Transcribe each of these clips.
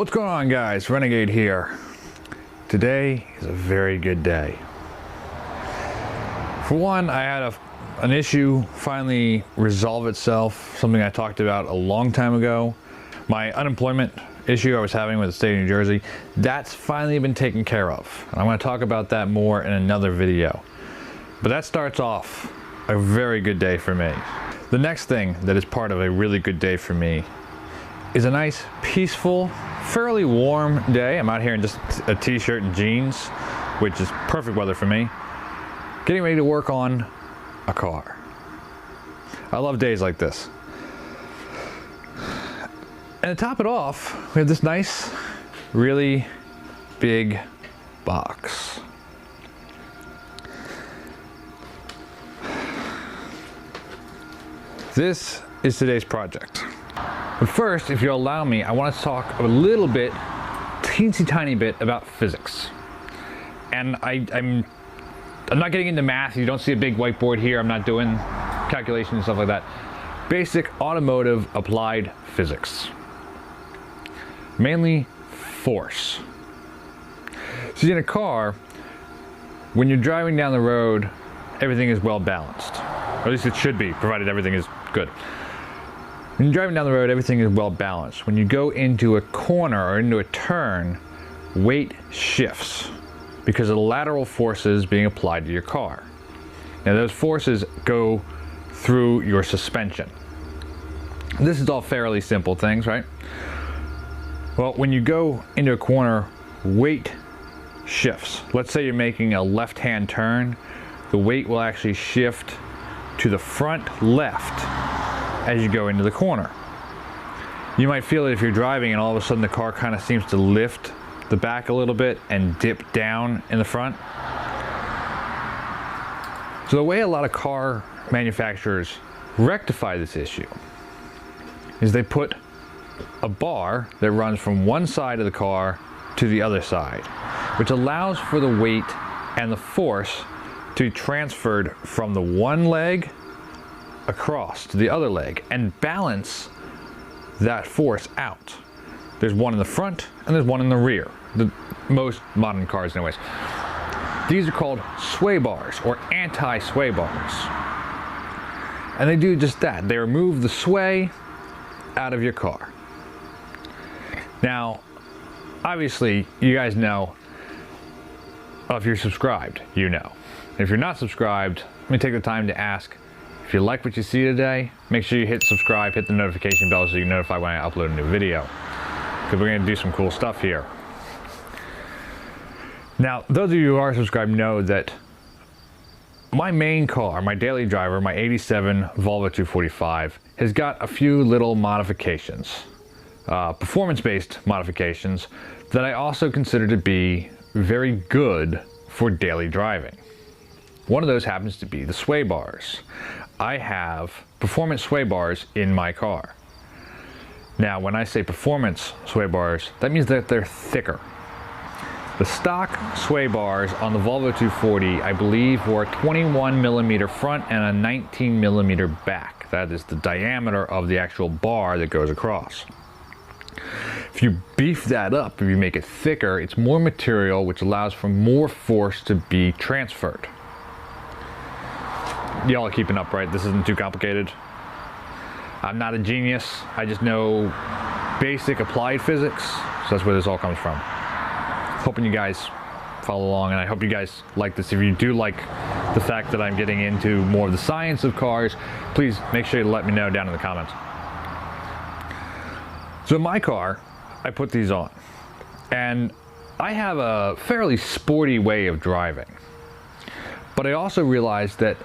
What's going on, guys? Renegade here. Today is a very good day. For one, I had an issue finally resolve itself, something I talked about a long time ago. My unemployment issue I was having with the state of New Jersey, that's finally been taken care of. And I'm going to talk about that more in another video. But that starts off a very good day for me. The next thing that is part of a really good day for me is a nice, peaceful, fairly warm day. I'm out here in just a t-shirt and jeans, which is perfect weather for me. Getting ready to work on a car. I love days like this. And to top it off, we have this nice, really big box. This is today's project. But first, if you'll allow me, I want to talk a little bit, teensy tiny bit, about physics. And I'm not getting into math. You don't see a big whiteboard here. I'm not doing calculations and stuff like that. Basic automotive applied physics. Mainly force. See, in a car, when you're driving down the road, everything is well balanced. Or at least it should be, provided everything is good. When you're driving down the road, everything is well balanced. When you go into a corner or into a turn, weight shifts because of the lateral forces being applied to your car. Now, those forces go through your suspension. This is all fairly simple things, right? Well, when you go into a corner, weight shifts. Let's say you're making a left-hand turn, the weight will actually shift to the front left as you go into the corner. You might feel it if you're driving and all of a sudden the car kind of seems to lift the back a little bit and dip down in the front. So the way a lot of car manufacturers rectify this issue is they put a bar that runs from one side of the car to the other side, which allows for the weight and the force to be transferred from the one leg across to the other leg and balance that force out. There's one in the front and there's one in the rear. Most modern cars anyways. These are called sway bars or anti-sway bars. And they do just that. They remove the sway out of your car. Now, obviously, you guys know, if you're subscribed, you know. If you're not subscribed, let me take the time to ask, if you like what you see today, make sure you hit subscribe, hit the notification bell so you get notified when I upload a new video. Because we're going to do some cool stuff here. Now, those of you who are subscribed know that my main car, my daily driver, my 87 Volvo 245, has got a few little modifications. Performance-based modifications that I also consider to be very good for daily driving. One of those happens to be the sway bars. I have performance sway bars in my car. Now, when I say performance sway bars, that means that they're thicker. The stock sway bars on the Volvo 240, I believe, were a 21 millimeter front and a 19 millimeter back. That is the diameter of the actual bar that goes across. If you beef that up, if you make it thicker, it's more material, which allows for more force to be transferred. Y'all are keeping up, right? This isn't too complicated. I'm not a genius. I just know basic applied physics. So that's where this all comes from. Hoping you guys follow along, and I hope you guys like this. If you do like the fact that I'm getting into more of the science of cars, please make sure you let me know down in the comments. So in my car, I put these on. And I have a fairly sporty way of driving. But I also realized that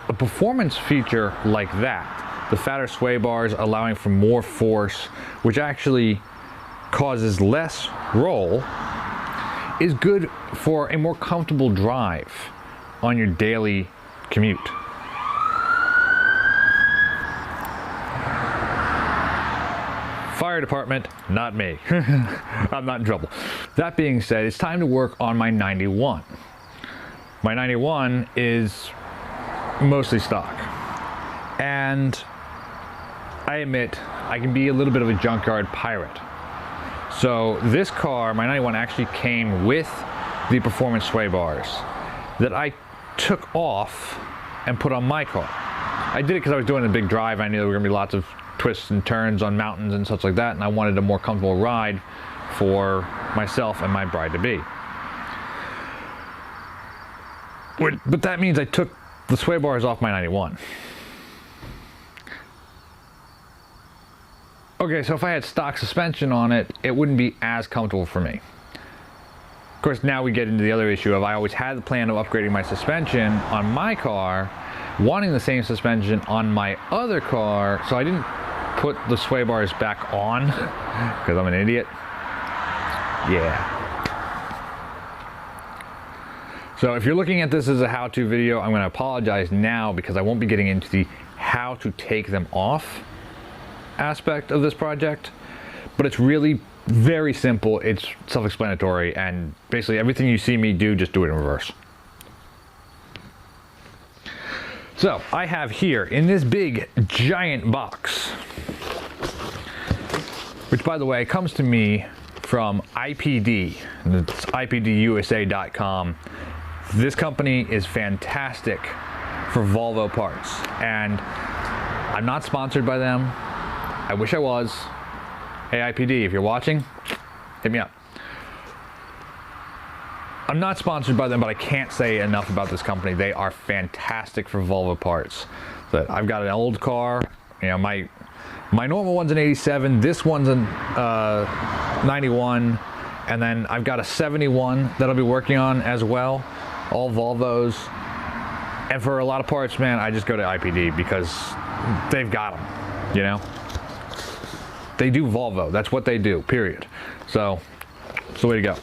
a performance feature like that, the fatter sway bars allowing for more force, which actually causes less roll, is good for a more comfortable drive on your daily commute. Fire department, not me. I'm not in trouble. That being said, it's time to work on my 91. My 91 is mostly stock. And I admit, I can be a little bit of a junkyard pirate. So this car, my 91, actually came with the performance sway bars that I took off and put on my car. I did it because I was doing a big drive. I knew there were going to be lots of twists and turns on mountains and such like that, and I wanted a more comfortable ride for myself and my bride-to-be. But that means I took the sway bars off my 91. Okay, so if I had stock suspension on it, it wouldn't be as comfortable for me. Of course, now we get into the other issue of I always had the plan of upgrading my suspension on my car, wanting the same suspension on my other car, so I didn't put the sway bars back on because I'm an idiot. Yeah. So if you're looking at this as a how-to video, I'm going to apologize now because I won't be getting into the how to take them off aspect of this project, but it's really very simple. It's self-explanatory, and basically everything you see me do, just do it in reverse. So I have here in this big giant box, which by the way comes to me from IPD, and it's IPDUSA.com. This company is fantastic for Volvo parts, and I'm not sponsored by them. I wish I was. Hey IPD, if you're watching, hit me up. I'm not sponsored by them, but I can't say enough about this company. They are fantastic for Volvo parts. But I've got an old car, you know, my normal one's an 87, this one's a 91, and then I've got a 71 that I'll be working on as well. All Volvos. And for a lot of parts, man, I just go to IPD because they've got them, you know? They do Volvo. That's what they do, period. So, it's the way to go.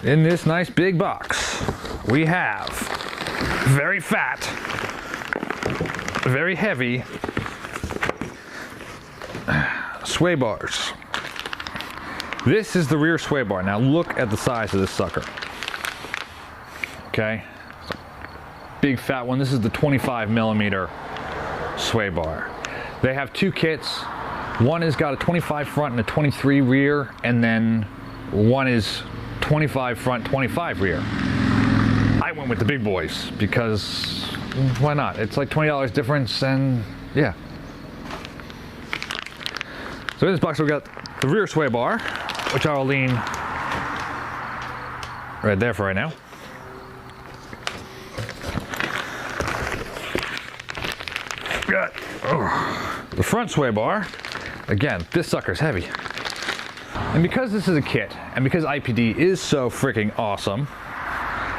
In this nice big box, we have very fat, very heavy sway bars. This is the rear sway bar. Now look at the size of this sucker. Okay, big fat one. This is the 25 millimeter sway bar. They have two kits. One has got a 25 front and a 23 rear, and then one is 25 front, 25 rear. I went with the big boys because why not? It's like $20 difference, and yeah. So in this box we've got the rear sway bar, which I will lean right there for right now. Got the front sway bar. Again, this sucker's heavy. And because this is a kit, and because IPD is so freaking awesome,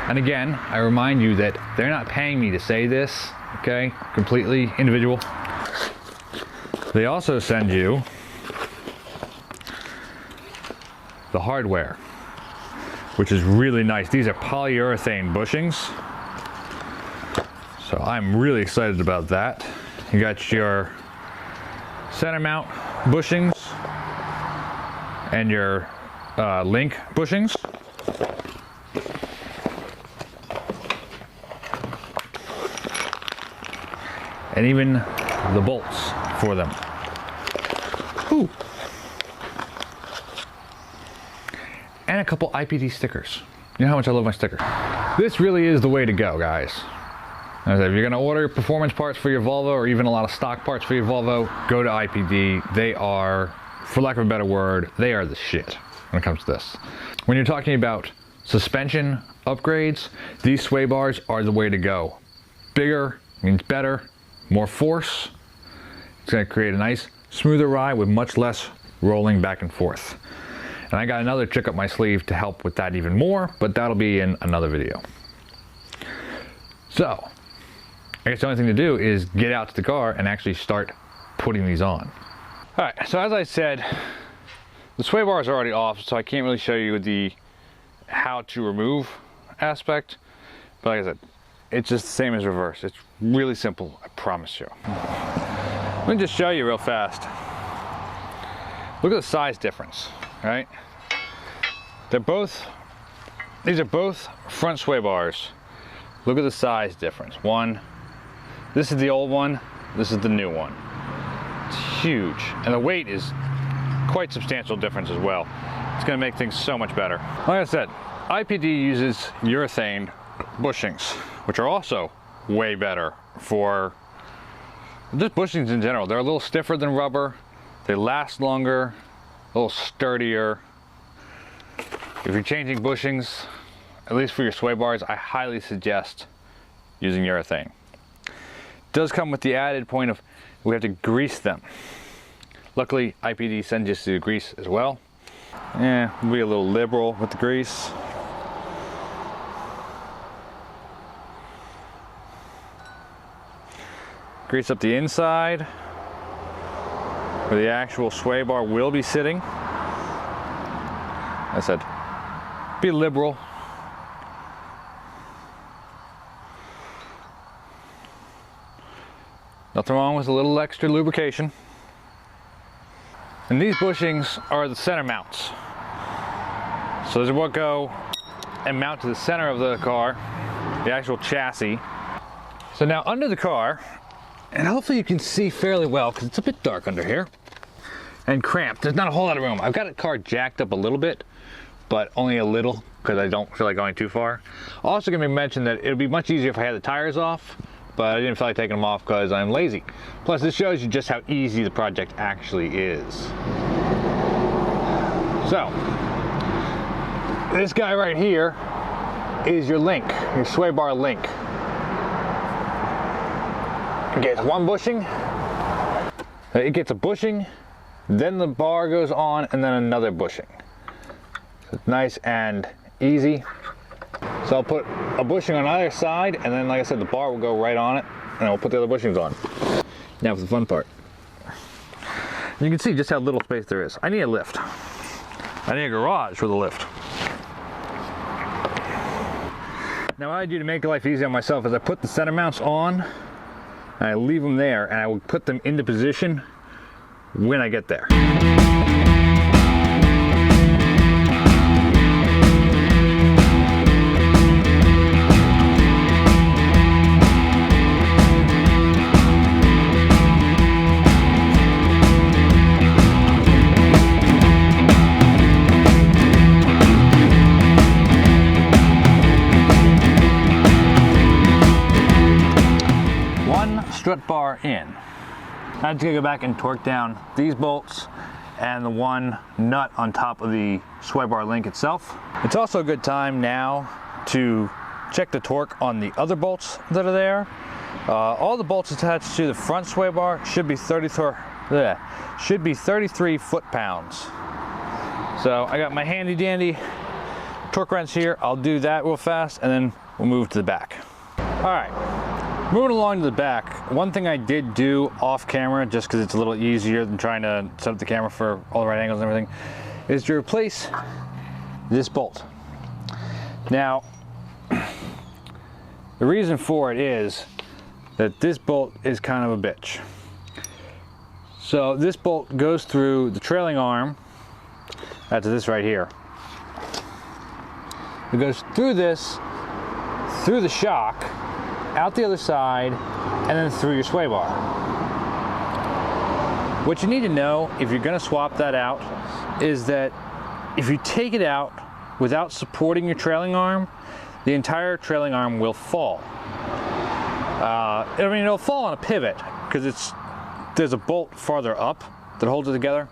and again, I remind you that they're not paying me to say this, okay? Completely individual. They also send you the hardware, which is really nice. These are polyurethane bushings, so I'm really excited about that. You got your center mount bushings and your link bushings. And even the bolts for them. Ooh. And a couple IPD stickers. You know how much I love my stickers. This really is the way to go, guys. As I said, if you're gonna order performance parts for your Volvo, or even a lot of stock parts for your Volvo, go to IPD. They are, for lack of a better word, they are the shit when it comes to this. When you're talking about suspension upgrades, these sway bars are the way to go. Bigger means better, more force. It's gonna create a nice, smoother ride with much less rolling back and forth. And I got another trick up my sleeve to help with that even more, but that'll be in another video. So, I guess the only thing to do is get out to the car and actually start putting these on. All right, so as I said, the sway bar is already off, so I can't really show you the how to remove aspect. But like I said, it's just the same as reverse. It's really simple, I promise you. Let me just show you real fast. Look at the size difference, right? These are both front sway bars. Look at the size difference. This is the old one, this is the new one. It's huge, and the weight is quite substantial difference as well. It's going to make things so much better. Like I said, IPD uses urethane bushings, which are also way better for just bushings in general. They're a little stiffer than rubber, they last longer, a little sturdier. If you're changing bushings, at least for your sway bars, I highly suggest using urethane. It does come with the added point of we have to grease them. Luckily, IPD sends us to grease as well. Yeah, we'll be a little liberal with the grease. Grease up the inside where the actual sway bar will be sitting. I said, be liberal. Nothing wrong with a little extra lubrication. And these bushings are the center mounts. So these are what go and mount to the center of the car, the actual chassis. So now under the car, and hopefully you can see fairly well because it's a bit dark under here and cramped. There's not a whole lot of room. I've got the car jacked up a little bit, but only a little because I don't feel like going too far. Also going to mention that it would be much easier if I had the tires off, but I didn't feel like taking them off because I'm lazy. Plus, this shows you just how easy the project actually is. So, this guy right here is your link, your sway bar link. It gets one bushing, it gets a bushing, then the bar goes on, and then another bushing. So it's nice and easy. So I'll put a bushing on either side, and then, like I said, the bar will go right on it, and we'll put the other bushings on. Now for the fun part. You can see just how little space there is. I need a lift. I need a garage for the lift. Now what I do to make life easy on myself is I put the center mounts on, and I leave them there, and I will put them into position when I get there. Strut bar in. I had to go back and torque down these bolts and the one nut on top of the sway bar link itself. It's also a good time now to check the torque on the other bolts that are there. All the bolts attached to the front sway bar should be 33 foot-pounds. So I got my handy dandy torque wrench here. I'll do that real fast and then we'll move to the back. All right. Moving along to the back, one thing I did do off camera, just because it's a little easier than trying to set up the camera for all the right angles and everything, is to replace this bolt. Now, the reason for it is that this bolt is kind of a bitch. So this bolt goes through the trailing arm, that's this right here. It goes through this, through the shock, out the other side, and then through your sway bar. What you need to know if you're going to swap that out is that if you take it out without supporting your trailing arm, the entire trailing arm will fall. I mean, it'll fall on a pivot because there's a bolt farther up that holds it together.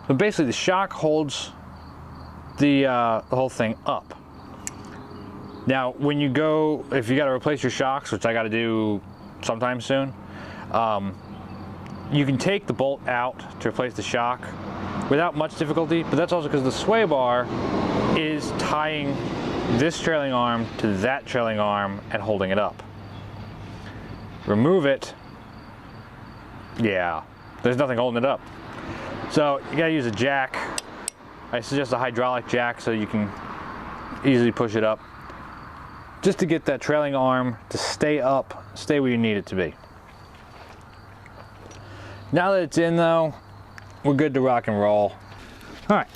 But basically, the shock holds the whole thing up. Now, when you go, if you got to replace your shocks, which I got to do sometime soon, you can take the bolt out to replace the shock without much difficulty, but that's also because the sway bar is tying this trailing arm to that trailing arm and holding it up. Remove it, yeah, there's nothing holding it up. So you gotta use a jack. I suggest a hydraulic jack so you can easily push it up, just to get that trailing arm to stay up, stay where you need it to be. Now that it's in though, we're good to rock and roll. All right,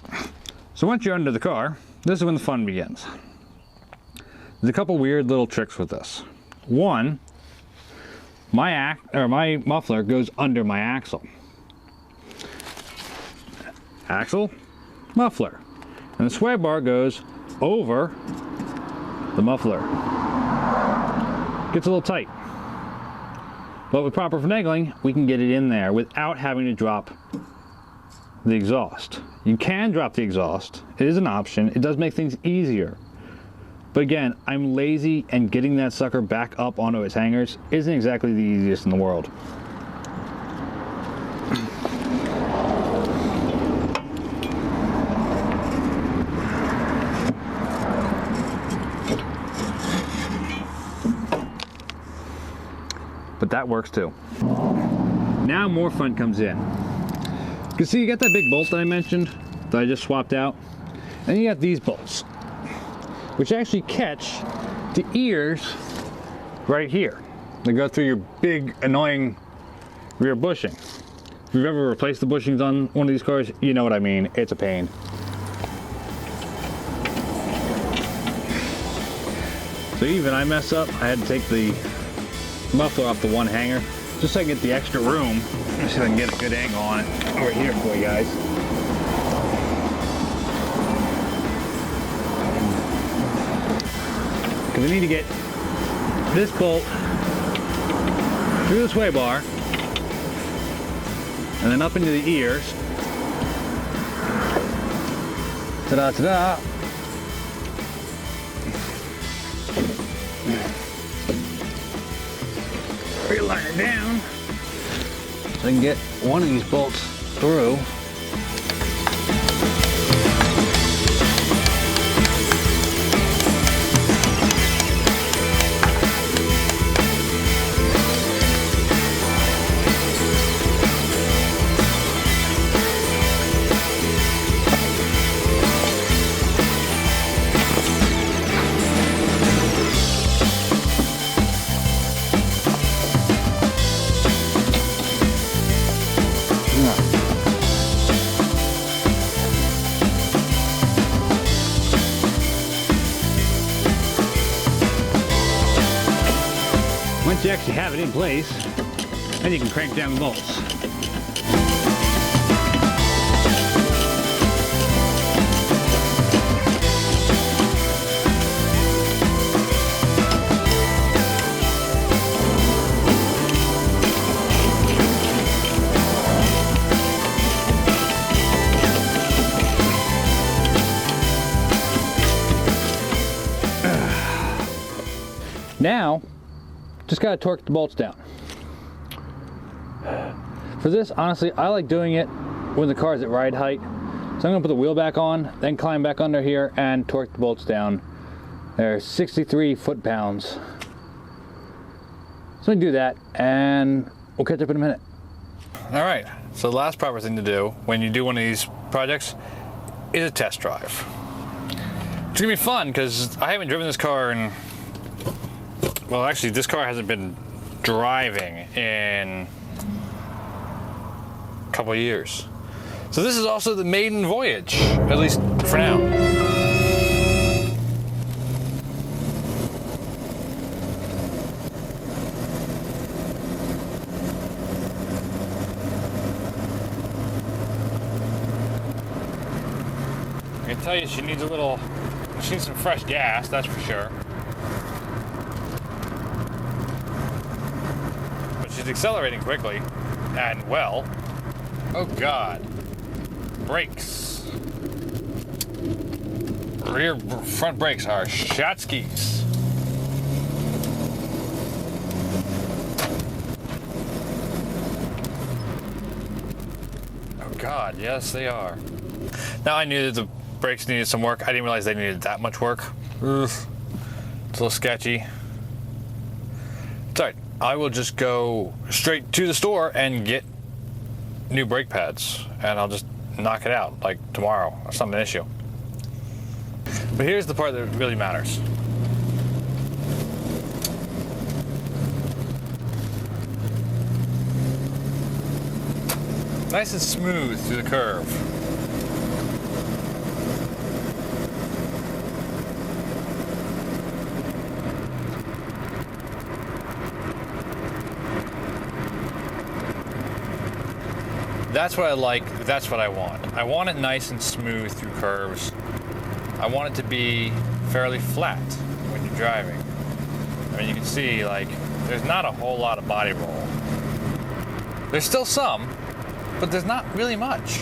so once you're under the car, this is when the fun begins. There's a couple weird little tricks with this. One, my muffler goes under my axle. axle, muffler. And the sway bar goes over the muffler. Gets a little tight. But with proper finagling, we can get it in there without having to drop the exhaust. You can drop the exhaust. It is an option. It does make things easier. But again, I'm lazy, and getting that sucker back up onto its hangers isn't exactly the easiest in the world. But that works too. Now more fun comes in. You can see you got that big bolt that I mentioned that I just swapped out, and you got these bolts, which actually catch the ears right here. They go through your big annoying rear bushing. If you've ever replaced the bushings on one of these cars, you know what I mean. It's a pain. So even I mess up, I had to take the muffler off the one hanger just so I can get the extra room. Let me see if I can get a good angle on it over here for you guys. Because I need to get this bolt through the sway bar and then up into the ears. Ta-da, ta-da! Realign it down so I can get one of these bolts through. Once you actually have it in place, then you can crank down the bolts. Now, just gotta torque the bolts down. For this, honestly, I like doing it when the car's at ride height. So I'm gonna put the wheel back on, then climb back under here and torque the bolts down. They're 63 foot-pounds. So I'm gonna do that, and we'll catch up in a minute. All right, so the last proper thing to do when you do one of these projects is a test drive. It's gonna be fun because I haven't driven this car in, well, actually, this car hasn't been driving in a couple of years. So this is also the maiden voyage, at least for now. I can tell you she needs some fresh gas, that's for sure. She's accelerating quickly and well. Oh God. Brakes. Front brakes are Shatskis. Oh God, yes they are. Now I knew that the brakes needed some work. I didn't realize they needed that much work. Ugh. It's a little sketchy. It's alright. I will just go straight to the store and get new brake pads, and I'll just knock it out like tomorrow. That's not an issue. But here's the part that really matters. Nice and smooth through the curve. That's what I like, that's what I want. I want it nice and smooth through curves. I want it to be fairly flat when you're driving. I mean, you can see, like, there's not a whole lot of body roll. There's still some, but there's not really much.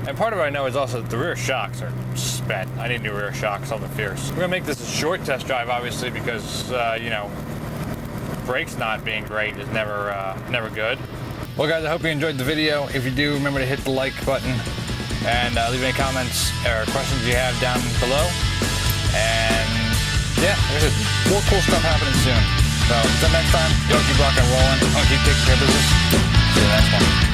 And part of it I know is also that the rear shocks are spent. I need new rear shocks on the Fierce. We're gonna make this a short test drive, obviously, because, you know, brakes not being great is never good. Well, guys, I hope you enjoyed the video. If you do, remember to hit the like button and leave any comments or questions you have down below. And yeah, like I said, more cool stuff happening soon. So until next time, y'all keep rocking and rolling. I'll keep taking care of business. See you next one.